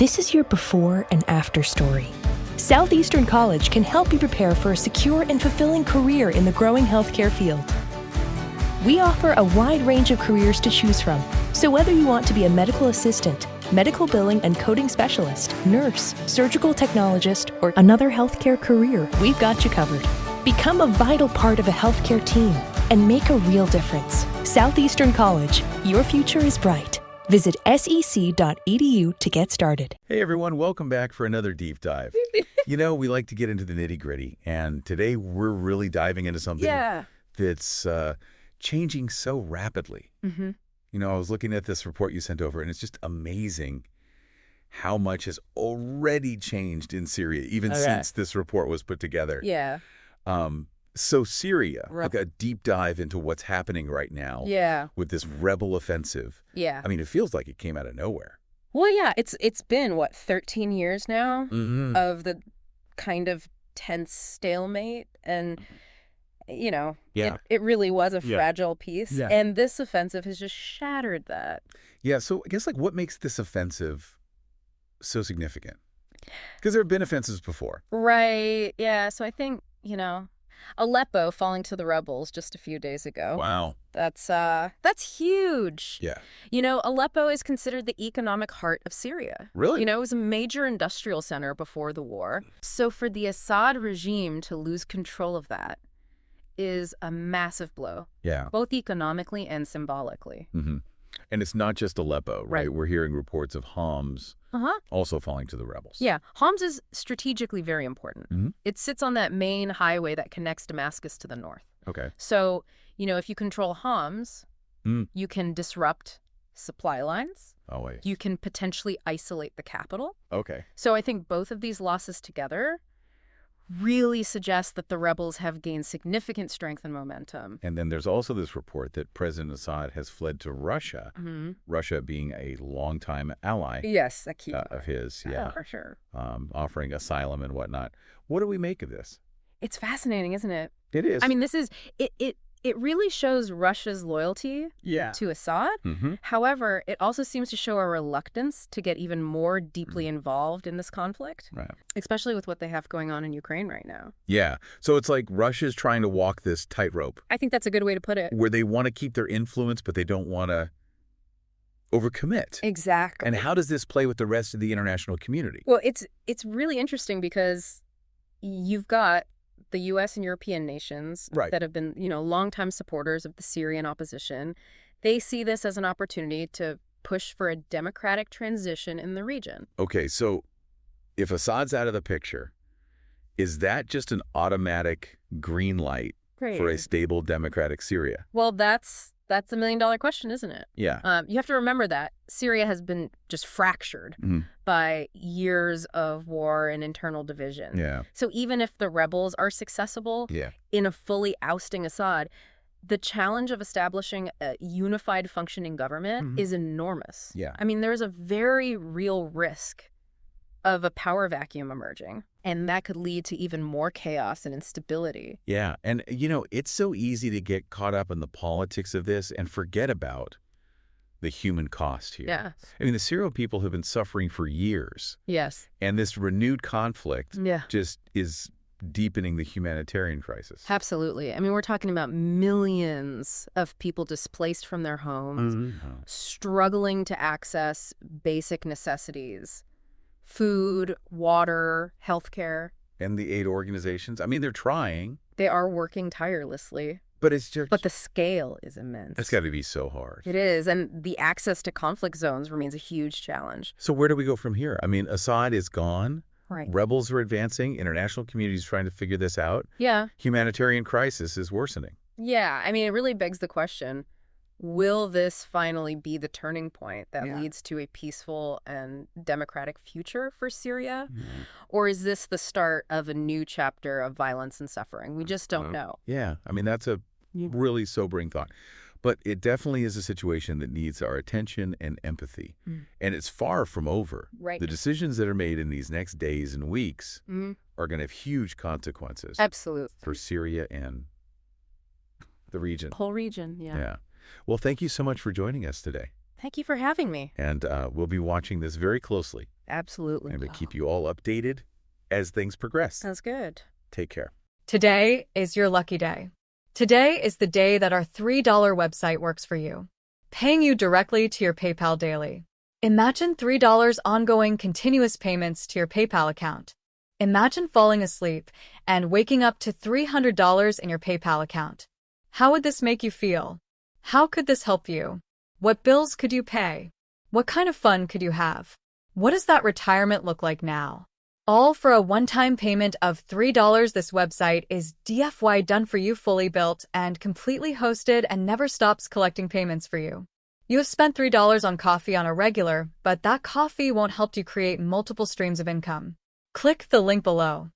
This is your before and after story. Southeastern College can help you prepare for a secure and fulfilling career in the growing healthcare field. We offer a wide range of careers to choose from, so whether you want to be a medical assistant, medical billing and coding specialist, nurse, surgical technologist, or another healthcare career, we've got you covered. Become a vital part of a healthcare team and make a real difference. Southeastern College, your future is bright. Visit sec.edu to get started. Hey everyone, welcome back for another deep dive. You know, we like to get into the nitty-gritty, and today we're really diving into something that's changing so rapidly. You know, I was looking at this report you sent over, and it's just amazing how much has already changed in Syria, even since this report was put together. So Syria, like a deep dive into what's happening right now with this rebel offensive. I mean, it feels like it came out of nowhere. Well, yeah, it's been, what, 13 years now of the kind of tense stalemate. And, you know, it really was a fragile piece. And this offensive has just shattered that. Yeah, so I guess, like, what makes this offensive so significant? Because there have been offensives before. Right, yeah. So I think, you know, Aleppo falling to the rebels just a few days ago. Wow. That's huge. Yeah. You know, Aleppo is considered the economic heart of Syria. Really? You know, it was a major industrial center before the war. So for the Assad regime to lose control of that is a massive blow. Yeah. Both economically and symbolically. And it's not just Aleppo, right? We're hearing reports of Homs also falling to the rebels. Yeah. Homs is strategically very important. It sits on that main highway that connects Damascus to the north. Okay. So, you know, if you control Homs, you can disrupt supply lines. Oh, wait. You can potentially isolate the capital. Okay. So I think both of these losses together really suggest that the rebels have gained significant strength and momentum. And then there's also this report that President Assad has fled to Russia, Russia being a longtime ally Yes, a key of his, for sure. Offering asylum and whatnot. What do we make of this? It's fascinating, isn't it? It is. I mean, this is it really shows Russia's loyalty to Assad. However, it also seems to show a reluctance to get even more deeply involved in this conflict, especially with what they have going on in Ukraine right now. Yeah. So it's like Russia's trying to walk this tightrope. I think that's a good way to put it. Where they want to keep their influence, but they don't want to overcommit. Exactly. And how does this play with the rest of the international community? Well, it's really interesting because you've got the U.S. and European nations that have been, you know, longtime supporters of the Syrian opposition. They see this as an opportunity to push for a democratic transition in the region. Okay, so if Assad's out of the picture, is that just an automatic green light for a stable democratic Syria? Well, that's a million-dollar question, isn't it? Yeah. You have to remember that Syria has been just fractured by years of war and internal division. Yeah. So even if the rebels are successful in a fully ousting Assad, the challenge of establishing a unified functioning government is enormous. Yeah. I mean, there's a very real risk of a power vacuum emerging, and that could lead to even more chaos and instability. Yeah, and you know, it's so easy to get caught up in the politics of this and forget about the human cost here. Yeah. I mean, the Syrian people have been suffering for years. Yes. And this renewed conflict just is deepening the humanitarian crisis. Absolutely. I mean, we're talking about millions of people displaced from their homes, struggling to access basic necessities. Food, water, healthcare. And the aid organizations, I mean, they're trying. They are working tirelessly. But it's just... But the scale is immense. It's got to be so hard. It is. And the access to conflict zones remains a huge challenge. So where do we go from here? I mean, Assad is gone. Right. Rebels are advancing. International community is trying to figure this out. Yeah. Humanitarian crisis is worsening. Yeah. I mean, it really begs the question, will this finally be the turning point that leads to a peaceful and democratic future for Syria? Or is this the start of a new chapter of violence and suffering? We just don't know. Yeah. I mean, that's a really sobering thought. But it definitely is a situation that needs our attention and empathy. And it's far from over. Right. The decisions that are made in these next days and weeks are going to have huge consequences. Absolutely. For Syria and the region. The whole region, Yeah. Well, thank you so much for joining us today. Thank you for having me. And we'll be watching this very closely. Absolutely. And to keep you all updated as things progress. Sounds good. Take care. Today is your lucky day. Today is the day that our $3 website works for you, paying you directly to your PayPal daily. Imagine $3 ongoing continuous payments to your PayPal account. Imagine falling asleep and waking up to $300 in your PayPal account. How would this make you feel? How could this help you? What bills could you pay? What kind of fun could you have? What does that retirement look like now? All for a one-time payment of $3. This website is DFY done for you, fully built and completely hosted, and never stops collecting payments for you. You have spent $3 on coffee on a regular, but that coffee won't help you create multiple streams of income. Click the link below.